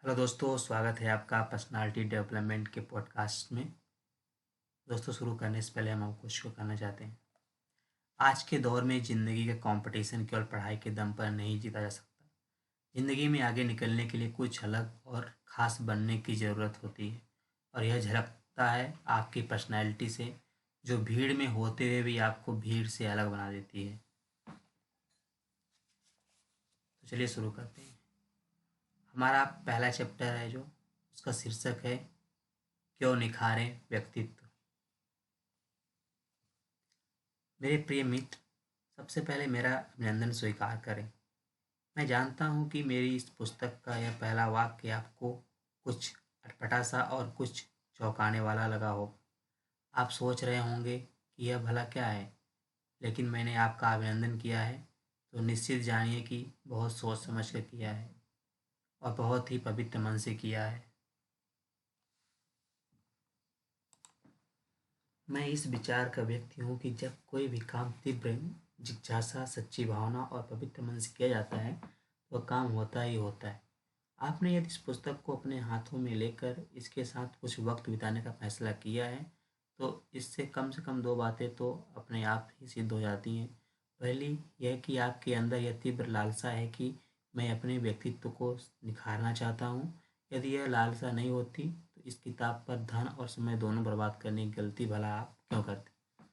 Hello दोस्तों, स्वागत है आपका पर्सनालिटी डेवलपमेंट के पॉडकास्ट में। दोस्तों, शुरू करने से पहले हम आपको कुछ कहना चाहते हैं। आज के दौर में ज़िंदगी का कंपटीशन केवल पढ़ाई के दम पर नहीं जीता जा सकता। ज़िंदगी में आगे निकलने के लिए कुछ अलग और ख़ास बनने की ज़रूरत होती है, और यह झलकता है आपकी पर्सनैलिटी से, जो भीड़ में होते हुए भी आपको भीड़ से अलग बना देती है। तो चलिए शुरू करते हैं। हमारा पहला चैप्टर है जो उसका शीर्षक है क्यों निखारें व्यक्तित्व। मेरे प्रिय मित्र, सबसे पहले मेरा अभिनंदन स्वीकार करें। मैं जानता हूँ कि मेरी इस पुस्तक का यह पहला वाक्य आपको कुछ अटपटा सा और कुछ चौंकाने वाला लगा हो। आप सोच रहे होंगे कि यह भला क्या है, लेकिन मैंने आपका अभिनंदन किया है तो निश्चित जानिए कि बहुत सोच समझ कर किया है और बहुत ही पवित्र मन से किया है। मैं इस विचार का व्यक्ति हूँ कि जब कोई भी काम तीव्र जिज्ञासा, सच्ची भावना और पवित्र मन से किया जाता है तो काम होता ही होता है। आपने यदि इस पुस्तक को अपने हाथों में लेकर इसके साथ कुछ वक्त बिताने का फैसला किया है तो इससे कम से कम दो बातें तो अपने आप ही सिद्ध हो जाती हैं। पहली यह कि आपके अंदर यह तीव्र लालसा है कि मैं अपने व्यक्तित्व को निखारना चाहता हूँ। यदि यह लालसा नहीं होती तो इस किताब पर धन और समय दोनों बर्बाद करने की गलती भला आप क्यों करते।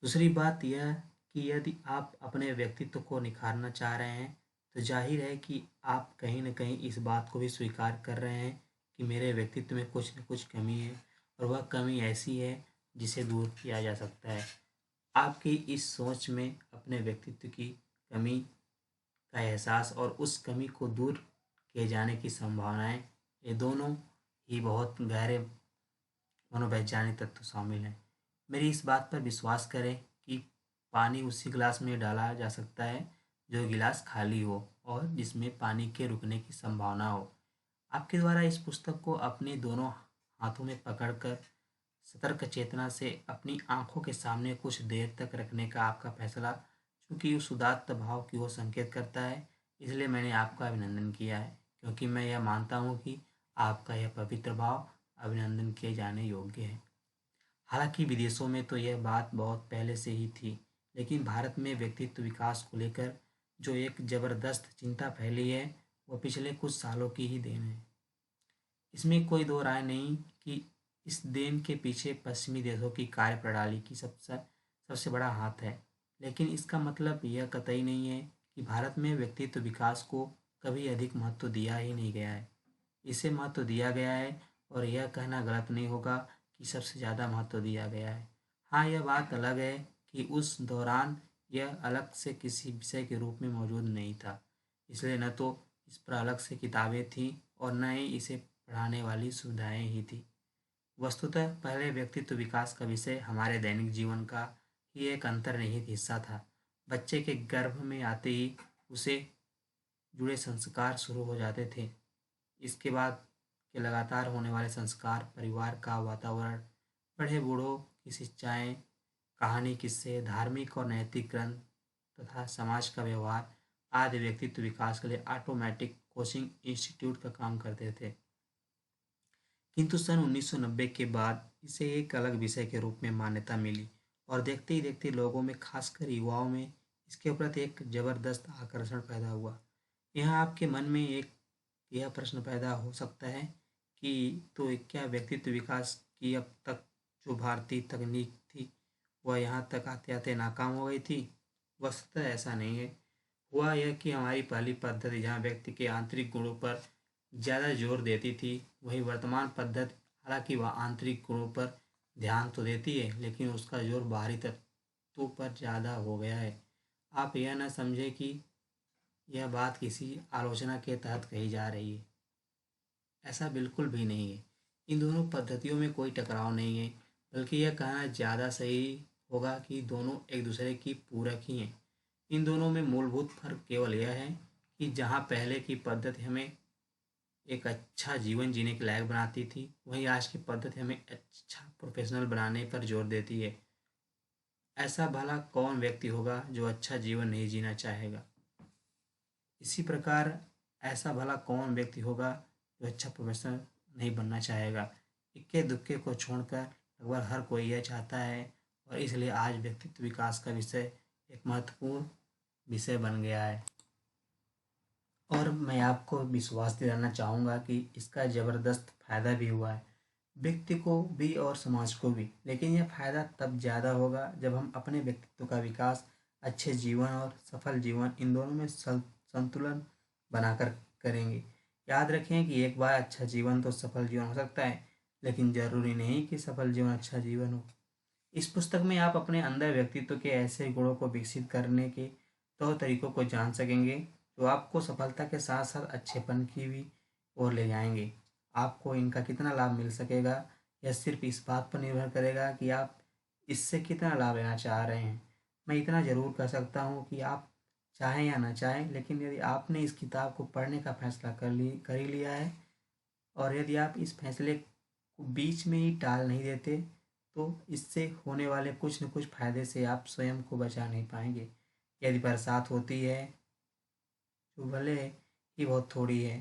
दूसरी बात यह कि यदि आप अपने व्यक्तित्व को निखारना चाह रहे हैं तो जाहिर है कि आप कहीं न कहीं इस बात को भी स्वीकार कर रहे हैं कि मेरे व्यक्तित्व में कुछ न कुछ कमी है, और वह कमी ऐसी है जिसे दूर किया जा सकता है। आपकी इस सोच में अपने व्यक्तित्व की कमी का एहसास और उस कमी को दूर किए जाने की संभावनाएं, ये दोनों ही बहुत गहरे मनोवैज्ञानिक तत्व शामिल हैं। मेरी इस बात पर विश्वास करें कि पानी उसी गिलास में डाला जा सकता है जो गिलास खाली हो और जिसमें पानी के रुकने की संभावना हो। आपके द्वारा इस पुस्तक को अपने दोनों हाथों में पकड़कर सतर्क चेतना से अपनी आंखों के सामने कुछ देर तक रखने का आपका फैसला चूंकि उस उदात्त भाव की ओर संकेत करता है, इसलिए मैंने आपका अभिनंदन किया है, क्योंकि मैं यह मानता हूँ कि आपका यह पवित्र भाव अभिनंदन किए जाने योग्य है। हालांकि विदेशों में तो यह बात बहुत पहले से ही थी, लेकिन भारत में व्यक्तित्व विकास को लेकर जो एक जबरदस्त चिंता फैली है वह पिछले कुछ सालों की ही देन है। इसमें कोई दो राय नहीं कि इस देन के पीछे पश्चिमी देशों की कार्यप्रणाली की सबसे सबसे बड़ा हाथ है। लेकिन इसका मतलब यह कतई नहीं है कि भारत में व्यक्तित्व विकास को कभी अधिक महत्व दिया ही नहीं गया है। इसे महत्व दिया गया है, और यह कहना गलत नहीं होगा कि सबसे ज़्यादा महत्व दिया गया है। हाँ, यह बात अलग है कि उस दौरान यह अलग से किसी विषय के रूप में मौजूद नहीं था, इसलिए न तो इस पर अलग से किताबें थीं और न ही इसे पढ़ाने वाली सुविधाएं ही थी। वस्तुतः पहले व्यक्तित्व विकास का विषय हमारे दैनिक जीवन का ही एक अंतर्निहित हिस्सा था। बच्चे के गर्भ में आते ही उसे जुड़े संस्कार शुरू हो जाते थे। इसके बाद के लगातार होने वाले संस्कार, परिवार का वातावरण, बड़े बूढ़ों की शिक्षाएं, कहानी, किस्से, धार्मिक और नैतिक ग्रंथ तथा समाज का व्यवहार आदि व्यक्तित्व विकास के लिए ऑटोमेटिक कोचिंग इंस्टीट्यूट का काम करते थे। किंतु सन 1990 के बाद इसे एक अलग विषय के रूप में मान्यता मिली, और देखते ही देखते लोगों में, खासकर युवाओं में, इसके प्रति एक जबरदस्त आकर्षण पैदा हुआ। यहाँ आपके मन में एक यह प्रश्न पैदा हो सकता है कि तो क्या व्यक्तित्व विकास की अब तक जो भारतीय तकनीक थी वह यहाँ तक आते आते नाकाम हो गई थी। वस्तुतः ऐसा नहीं है। हुआ यह कि हमारी पहली पद्धति जहाँ व्यक्ति के आंतरिक गुणों पर ज़्यादा जोर देती थी, वही वर्तमान पद्धति हालांकि वह आंतरिक गुणों पर ध्यान तो देती है, लेकिन उसका जोर बाहरी तत्वों पर ज़्यादा हो गया है। आप यह न समझें कि यह बात किसी आलोचना के तहत कही जा रही है। ऐसा बिल्कुल भी नहीं है। इन दोनों पद्धतियों में कोई टकराव नहीं है, बल्कि यह कहना ज़्यादा सही होगा कि दोनों एक दूसरे की पूरक ही हैं। इन दोनों में मूलभूत फर्क केवल यह है कि जहाँ पहले की पद्धति हमें एक अच्छा जीवन जीने के लायक बनाती थी, वहीं आज की पद्धति हमें अच्छा प्रोफेशनल बनाने पर जोर देती है। ऐसा भला कौन व्यक्ति होगा जो अच्छा जीवन नहीं जीना चाहेगा। इसी प्रकार ऐसा भला कौन व्यक्ति होगा जो अच्छा प्रोफेशनल नहीं बनना चाहेगा। इक्के दुक्के को छोड़कर लगभग हर कोई यह चाहता है, और इसलिए आज व्यक्तित्व विकास का विषय एक महत्वपूर्ण विषय बन गया है। और मैं आपको विश्वास दिलाना चाहूँगा कि इसका ज़बरदस्त फ़ायदा भी हुआ है, व्यक्ति को भी और समाज को भी। लेकिन यह फ़ायदा तब ज़्यादा होगा जब हम अपने व्यक्तित्व का विकास, अच्छे जीवन और सफल जीवन, इन दोनों में संतुलन बनाकर करेंगे। याद रखें कि एक बार अच्छा जीवन तो सफल जीवन हो सकता है, लेकिन ज़रूरी नहीं कि सफल जीवन अच्छा जीवन हो। इस पुस्तक में आप अपने अंदर व्यक्तित्व के ऐसे गुणों को विकसित करने के तौर तरीकों को जान सकेंगे जो आपको सफलता के साथ साथ अच्छेपन की भी ओर ले जाएंगे। आपको इनका कितना लाभ मिल सकेगा, यह सिर्फ इस बात पर निर्भर करेगा कि आप इससे कितना लाभ लेना चाह रहे हैं। मैं इतना ज़रूर कह सकता हूँ कि आप चाहें या ना चाहें, लेकिन यदि आपने इस किताब को पढ़ने का फैसला कर ही लिया है, और यदि आप इस फैसले को बीच में ही टाल नहीं देते, तो इससे होने वाले कुछ न कुछ फायदे से आप स्वयं को बचा नहीं पाएंगे। यदि बरसात होती है, जो भले ही बहुत थोड़ी है,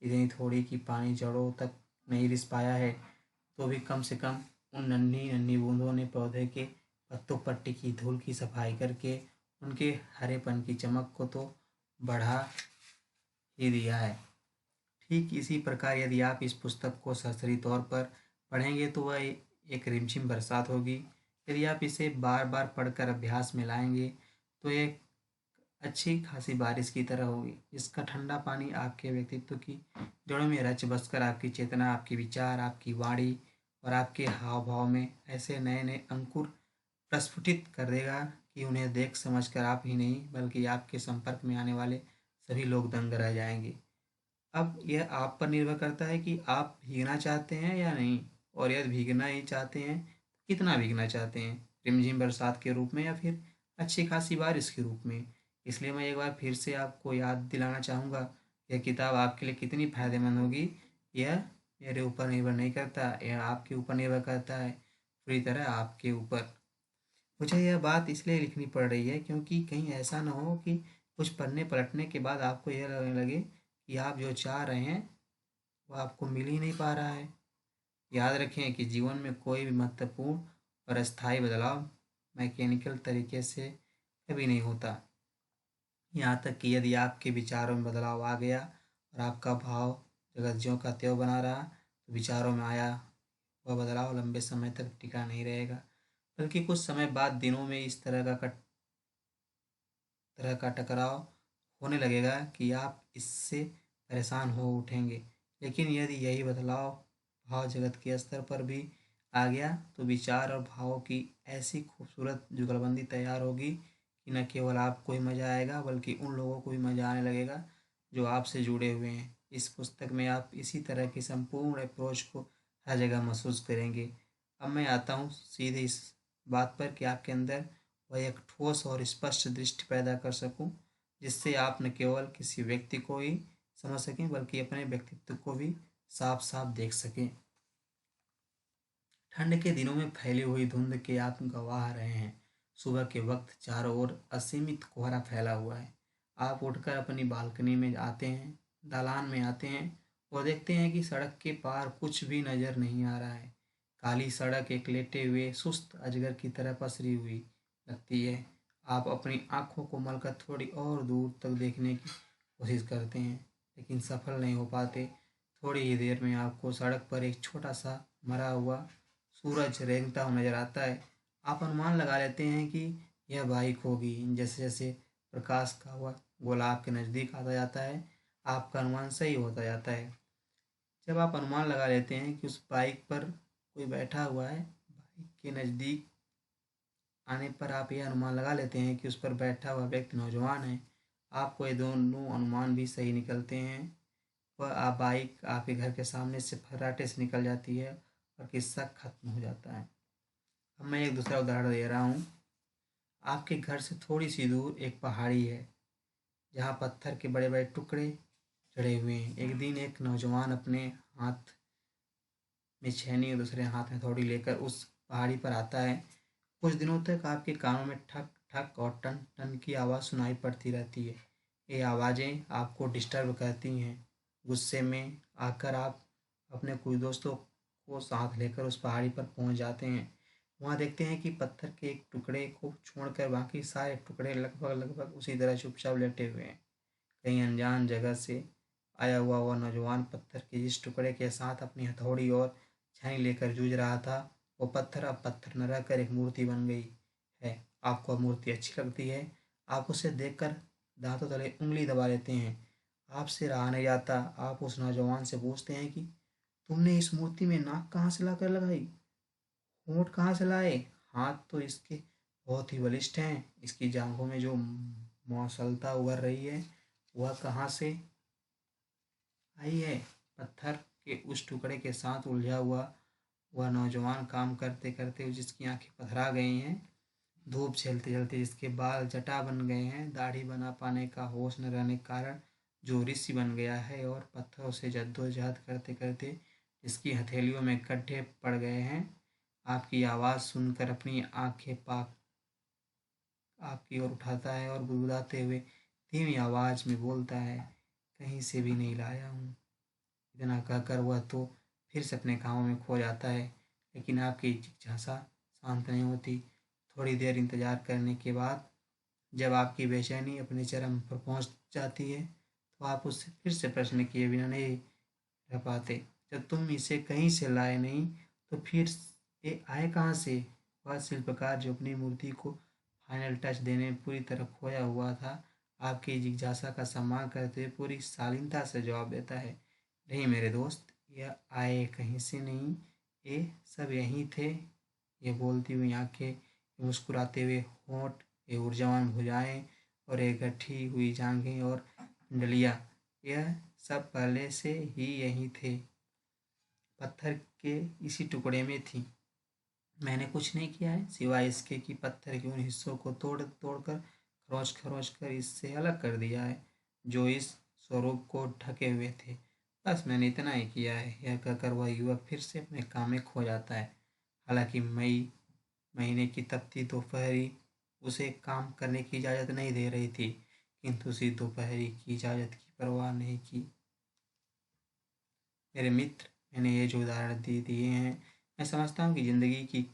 इतनी थोड़ी कि पानी जड़ों तक नहीं रिस पाया है, तो भी कम से कम उन नन्ही नन्ही बूंदों ने पौधे के पत्तों पर टिकी धूल की सफाई करके उनके हरेपन की चमक को तो बढ़ा ही दिया है। ठीक इसी प्रकार यदि आप इस पुस्तक को सरसरी तौर पर पढ़ेंगे तो वह एक रिमझिम बरसात होगी। यदि आप इसे बार बार पढ़कर अभ्यास में लाएंगे तो एक अच्छी खासी बारिश की तरह होगी, जिसका ठंडा पानी आपके व्यक्तित्व की जड़ों में रच बसकर आपकी चेतना, आपके विचार, आपकी वाणी और आपके हाव भाव में ऐसे नए नए अंकुर प्रस्फुटित कर देगा कि उन्हें देख समझ कर आप ही नहीं बल्कि आपके संपर्क में आने वाले सभी लोग दंग रह जाएंगे। अब यह आप पर निर्भर करता है कि आप भीगना चाहते हैं या नहीं, और यदि भीगना ही चाहते हैं तो कितना भीगना चाहते हैं, रिमझिम बरसात के रूप में या फिर अच्छी खासी बारिश के रूप में। इसलिए मैं एक बार फिर से आपको याद दिलाना चाहूँगा, यह किताब आपके लिए कितनी फ़ायदेमंद होगी, यह मेरे ऊपर निर्भर नहीं करता, यह आपके ऊपर निर्भर करता है, पूरी तरह आपके ऊपर। मुझे यह बात इसलिए लिखनी पड़ रही है क्योंकि कहीं ऐसा ना हो कि कुछ पढ़ने पलटने के बाद आपको यह लगने लगे कि आप जो चाह रहे हैं वो आपको मिल ही नहीं पा रहा है। याद रखें कि जीवन में कोई भी महत्वपूर्ण और अस्थायी बदलाव मैकेनिकल तरीके से कभी नहीं होता। यहाँ तक कि यदि आपके विचारों में बदलाव आ गया और आपका भाव जगत ज्यों का त्यों बना रहा, तो विचारों में आया वह बदलाव लंबे समय तक टिका नहीं रहेगा, बल्कि कुछ समय बाद दिनों में इस तरह का टकराव होने लगेगा कि आप इससे परेशान हो उठेंगे। लेकिन यदि यही बदलाव भाव जगत के स्तर पर भी आ गया, तो विचार और भावों की ऐसी खूबसूरत जुगलबंदी तैयार होगी कि न केवल आपको ही मज़ा आएगा बल्कि उन लोगों को भी मज़ा आने लगेगा जो आपसे जुड़े हुए हैं। इस पुस्तक में आप इसी तरह की संपूर्ण अप्रोच को हर जगह महसूस करेंगे। अब मैं आता हूँ सीधे इस बात पर कि आपके अंदर वह एक ठोस और स्पष्ट दृष्टि पैदा कर सकूं, जिससे आप न केवल किसी व्यक्ति को ही समझ सकें बल्कि अपने व्यक्तित्व को भी साफ साफ देख सकें। ठंड के दिनों में फैली हुई धुंध के आप गवाह रहे हैं। सुबह के वक्त चारों ओर असीमित कोहरा फैला हुआ है। आप उठकर अपनी बालकनी में आते हैं, दालान में आते हैं और देखते हैं कि सड़क के पार कुछ भी नजर नहीं आ रहा है। काली सड़क एक लेटे हुए सुस्त अजगर की तरह पसरी हुई लगती है। आप अपनी आंखों को मलकर थोड़ी और दूर तक देखने की कोशिश करते हैं, लेकिन सफल नहीं हो पाते। थोड़ी ही देर में आपको सड़क पर एक छोटा सा मरा हुआ सूरज रेंगता हुआ नजर आता है। आप अनुमान लगा लेते हैं कि यह बाइक होगी। जैसे जैसे प्रकाश का हुआ गोला आपके नज़दीक आता जाता है, आपका अनुमान सही होता जाता है। जब आप अनुमान लगा लेते हैं कि उस बाइक पर कोई बैठा हुआ है, बाइक के नज़दीक आने पर आप यह अनुमान लगा लेते हैं कि उस पर बैठा हुआ व्यक्ति नौजवान है। आपको ये दोनों अनुमान भी सही निकलते हैं। वह आप बाइक आपके घर के सामने से फर्राटे से निकल जाती है और किस्सा खत्म हो जाता है। अब मैं एक दूसरा उदाहरण दे रहा हूँ। आपके घर से थोड़ी सी दूर एक पहाड़ी है जहाँ पत्थर के बड़े बड़े टुकड़े चढ़े हुए हैं। एक दिन एक नौजवान अपने हाथ में छेनी और दूसरे हाथ में हथौड़ी लेकर उस पहाड़ी पर आता है। कुछ दिनों तक आपके कानों में ठक ठक और टन टन की आवाज़ सुनाई पड़ती रहती है। ये आवाज़ें आपको डिस्टर्ब करती हैं। गुस्से में आकर आप अपने कुछ दोस्तों को साथ लेकर उस पहाड़ी पर पहुंच जाते हैं। वहां देखते हैं कि पत्थर के एक टुकड़े को छोड़कर बाकी सारे टुकड़े लगभग लगभग उसी तरह चुपचाप लेटे हुए हैं। कहीं अनजान जगह से आया हुआ वह नौजवान पत्थर के जिस टुकड़े के साथ अपनी हथौड़ी और छानी लेकर जूझ रहा था, वो पत्थर अब पत्थर न रहकर एक मूर्ति बन गई है। आपको अब मूर्ति अच्छी लगती है। आप उसे देखकर दांतों तले उंगली दबा लेते हैं। आपसे रहा नहीं जाता। आप उस नौजवान से पूछते हैं कि तुमने इस मूर्ति में नाक कहाँ से लाकर लगाई, होंठ कहाँ से लाए, हाथ तो इसके बहुत ही बलिष्ठ हैं, इसकी जांघों में जो मौसलता उभर रही है वह कहाँ से आई है। पत्थर के उस टुकड़े के साथ उलझा हुआ वह नौजवान काम करते करते जिसकी आंखें पथरा गई हैं, धूप झेलते झेलते जिसके बाल जटा बन गए हैं, दाढ़ी बना पाने का होश न रहने के कारण जो ऋषि बन गया है, और पत्थरों से जद्दोजहद करते करते जिसकी हथेलियों में गड्ढे पड़ गए हैं, आपकी आवाज़ सुनकर अपनी आंखें पाक आपकी ओर उठाता है और गुदगुदाते हुए धीमी आवाज़ में बोलता है, कहीं से भी नहीं लाया हूँ। इतना कहकर वह तो फिर से अपने कामों में खो जाता है, लेकिन आपकी जिज्ञासा शांत नहीं होती। थोड़ी देर इंतजार करने के बाद जब आपकी बेचैनी अपने चरम पर पहुंच जाती है, तो आप उससे फिर से प्रश्न किए बिना नहीं रह पाते। जब तुम इसे कहीं से लाए नहीं, तो फिर ये आए कहाँ से। वह शिल्पकार जो अपनी मूर्ति को फाइनल टच देने में पूरी तरह खोया हुआ था, आपकी जिज्ञासा का सम्मान करते हुए पूरी शालीनता से जवाब देता है, नहीं मेरे दोस्त, यह आए कहीं से नहीं, ये सब यहीं थे। ये बोलती हुई आंखें, ये मुस्कुराते हुए होंठ, ये ऊर्जावान भुजाएं और ये गठी हुई जांघें और कुंडलियाँ, यह सब पहले से ही यहीं थे, पत्थर के इसी टुकड़े में थी। मैंने कुछ नहीं किया है सिवाय इसके कि पत्थर के उन हिस्सों को तोड़ तोड़कर खरोच खरोच कर इससे अलग कर दिया है जो इस स्वरूप को ढके हुए थे। बस मैंने इतना ही किया है। यह कहकर वह युवक फिर से अपने काम में खो जाता है। हालांकि मई महीने की तपती दोपहरी उसे काम करने की इजाज़त नहीं दे रही थी, किंतु उसी दोपहरी की इजाज़त की परवाह नहीं की। मेरे मित्र, मैंने ये जो उदाहरण दिए हैं, मैं समझता हूँ कि ज़िंदगी की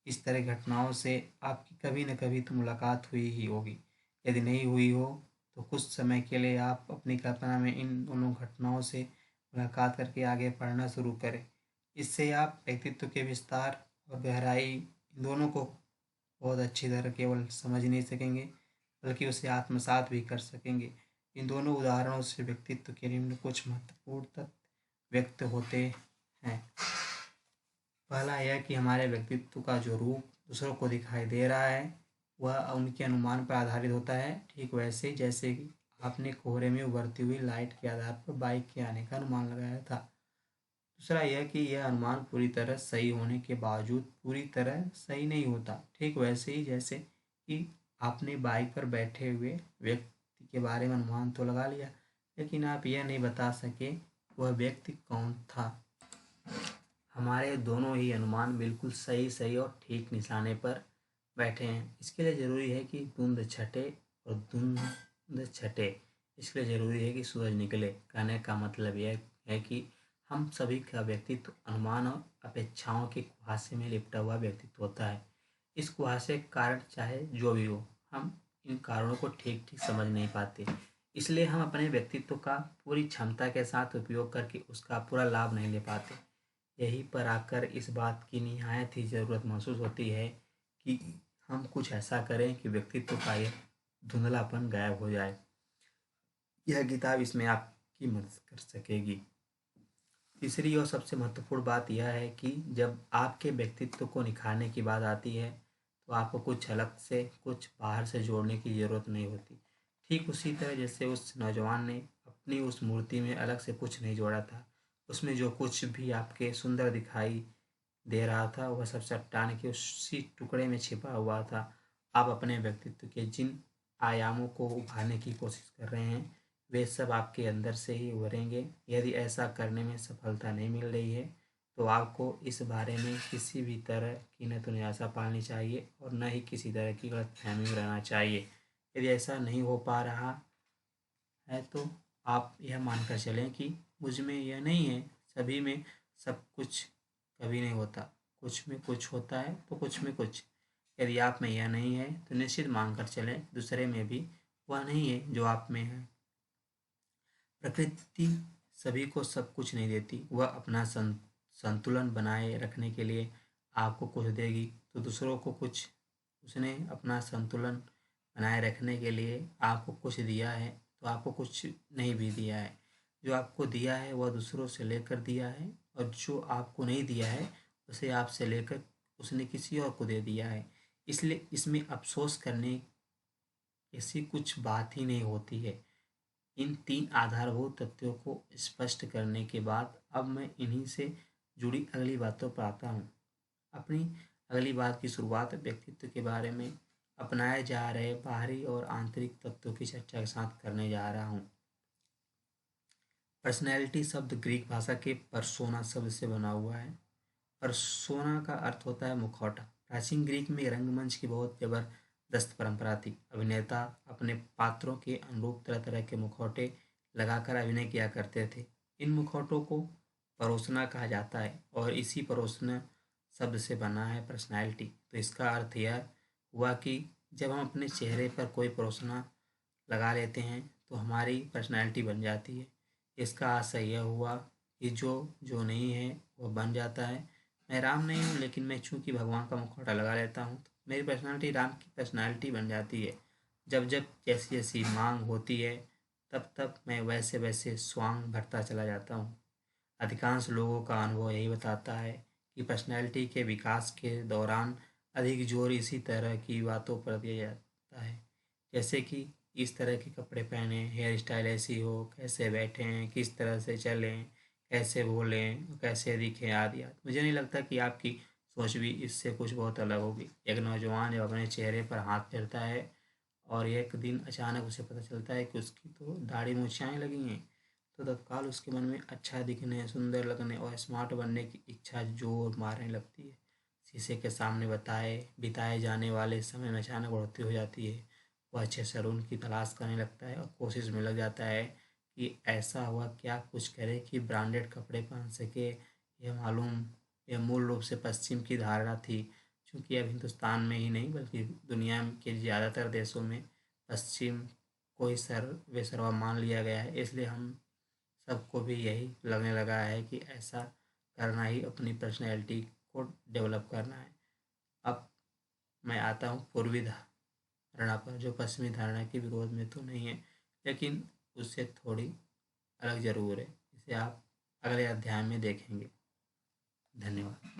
इस तरह घटनाओं से आपकी कभी न कभी तो मुलाकात हुई ही होगी। यदि नहीं हुई हो तो कुछ समय के लिए आप अपनी कल्पना में इन दोनों घटनाओं से मुलाकात करके आगे पढ़ना शुरू करें। इससे आप व्यक्तित्व के विस्तार और गहराई इन दोनों को बहुत अच्छी तरह केवल समझ नहीं सकेंगे, बल्कि उसे आत्मसात भी कर सकेंगे। इन दोनों उदाहरणों से व्यक्तित्व के निम्न कुछ महत्वपूर्ण तत्व व्यक्त होते हैं। पहला यह कि हमारे व्यक्तित्व का जो रूप दूसरों को दिखाई दे रहा है वह उनके अनुमान पर आधारित होता है, ठीक वैसे जैसे कि आपने कोहरे में उभरती हुई लाइट के आधार पर बाइक के आने का अनुमान लगाया था। दूसरा यह कि यह अनुमान पूरी तरह सही होने के बावजूद पूरी तरह सही नहीं होता, ठीक वैसे ही जैसे कि आपने बाइक पर बैठे हुए व्यक्ति के बारे में अनुमान तो लगा लिया, लेकिन आप यह नहीं बता सके वह व्यक्ति कौन था। हमारे दोनों ही अनुमान बिल्कुल सही सही और ठीक निशाने पर बैठे हैं। इसके लिए ज़रूरी है कि धुंध छटे और धुंध छटे। इसके लिए ज़रूरी है कि सूरज निकले। कहने का मतलब यह है कि हम सभी का व्यक्तित्व अनुमान और अपेक्षाओं के कुहासे में लिपटा हुआ व्यक्तित्व होता है। इस कुहासे के कारण चाहे जो भी हो, हम इन कारणों को ठीक ठीक समझ नहीं पाते। इसलिए हम अपने व्यक्तित्व का पूरी क्षमता के साथ उपयोग करके उसका पूरा लाभ नहीं ले पाते। यहीं पर आकर इस बात की निहायत ही ज़रूरत महसूस होती है कि हम कुछ ऐसा करें कि व्यक्तित्व का यह धुंधलापन गायब हो जाए। यह किताब इसमें आपकी मदद कर सकेगी। तीसरी और सबसे महत्वपूर्ण बात यह है कि जब आपके व्यक्तित्व को निखारने की बात आती है, तो आपको कुछ अलग से कुछ बाहर से जोड़ने की ज़रूरत नहीं होती। ठीक उसी तरह जैसे उस नौजवान ने अपनी उस मूर्ति में अलग से कुछ नहीं जोड़ा था। उसमें जो कुछ भी आपके सुंदर दिखाई दे रहा था वह सब चट्टान के उसी टुकड़े में छिपा हुआ था। आप अपने व्यक्तित्व के जिन आयामों को उभारने की कोशिश कर रहे हैं, वे सब आपके अंदर से ही उभरेंगे। यदि ऐसा करने में सफलता नहीं मिल रही है, तो आपको इस बारे में किसी भी तरह की न तो निराशा पालनी चाहिए और न ही किसी तरह की गलतफहमी में रहना चाहिए। यदि ऐसा नहीं हो पा रहा है, तो आप यह मानकर चलें कि मुझ में यह नहीं है, सभी में सब कुछ कभी नहीं होता। कुछ में कुछ होता है तो कुछ में कुछ। यदि आप में यह नहीं है तो निश्चित मान कर चलें दूसरे में भी वह नहीं है जो आप में है। प्रकृति सभी को सब कुछ नहीं देती। वह अपना संतुलन बनाए रखने के लिए आपको कुछ देगी तो दूसरों को कुछ। उसने अपना संतुलन बनाए रखने के लिए आपको कुछ दिया है तो आपको कुछ नहीं भी दिया है। जो आपको दिया है वह दूसरों से लेकर दिया है, और जो आपको नहीं दिया है उसे आपसे लेकर उसने किसी और को दे दिया है। इसलिए इसमें अफसोस करने ऐसी कुछ बात ही नहीं होती है। इन तीन आधारभूत तथ्यों को स्पष्ट करने के बाद अब मैं इन्हीं से जुड़ी अगली बातों पर आता हूँ। अपनी अगली बात की शुरुआत व्यक्तित्व के बारे में अपनाए जा रहे बाहरी और आंतरिक तत्वों की चर्चा के साथ करने जा रहा हूँ। पर्सनैलिटी शब्द ग्रीक भाषा के परसोना शब्द से बना हुआ है। परसोना का अर्थ होता है मुखौटा। प्राचीन ग्रीक में रंगमंच की बहुत जबरदस्त परंपरा थी। अभिनेता अपने पात्रों के अनुरूप तरह तरह के मुखौटे लगाकर अभिनय किया करते थे। इन मुखौटों को परोसना कहा जाता है और इसी परोसना शब्द से बना है पर्सनैलिटी। तो इसका अर्थ यह हुआ कि जब हम अपने चेहरे पर कोई परोसना लगा लेते हैं तो हमारी पर्सनैलिटी बन जाती है। इसका आशय यह हुआ कि जो जो नहीं है वह बन जाता है। मैं राम नहीं हूँ, लेकिन मैं चूंकि भगवान का मुखौटा लगा लेता हूँ तो मेरी पर्सनैलिटी राम की पर्सनैलिटी बन जाती है। जब जब जैसी जैसी मांग होती है तब तब मैं वैसे वैसे स्वांग भरता चला जाता हूँ। अधिकांश लोगों का अनुभव यही बताता है कि पर्सनैलिटी के विकास के दौरान अधिक जोर इसी तरह की बातों पर दिया जाता है, जैसे कि इस तरह के कपड़े पहने, हेयर स्टाइल ऐसी हो, कैसे बैठें, किस तरह से चलें, कैसे बोलें, कैसे दिखें आदि आदि। मुझे नहीं लगता कि आपकी सोच भी इससे कुछ बहुत अलग होगी। एक नौजवान जब अपने चेहरे पर हाथ फेरता है और एक दिन अचानक उसे पता चलता है कि उसकी तो दाढ़ी मूछें लगी हैं, तो तत्काल उसके मन में अच्छा दिखने, सुंदर लगने और स्मार्ट बनने की इच्छा जोर मारने लगती है। शीशे के सामने बिताए जाने वाले समय में अचानक बढ़ोतरी हो जाती है। वह अच्छे सैलून की तलाश करने लगता है और कोशिश में लग जाता है कि ऐसा हुआ क्या कुछ करे कि ब्रांडेड कपड़े पहन सके। यह मूल रूप से पश्चिम की धारणा थी। चूँकि अब हिंदुस्तान में ही नहीं बल्कि दुनिया के ज़्यादातर देशों में पश्चिम को ही सर्वेसर्वा मान लिया गया है, इसलिए हम सबको भी यही लगने लगा है कि ऐसा करना ही अपनी पर्सनैलिटी को डेवलप करना है। अब मैं आता हूँ पूर्वी धारणा पर, जो पश्चिमी धारणा के विरोध में तो नहीं है, लेकिन उससे थोड़ी अलग ज़रूर है। इसे आप अगले अध्याय में देखेंगे। धन्यवाद।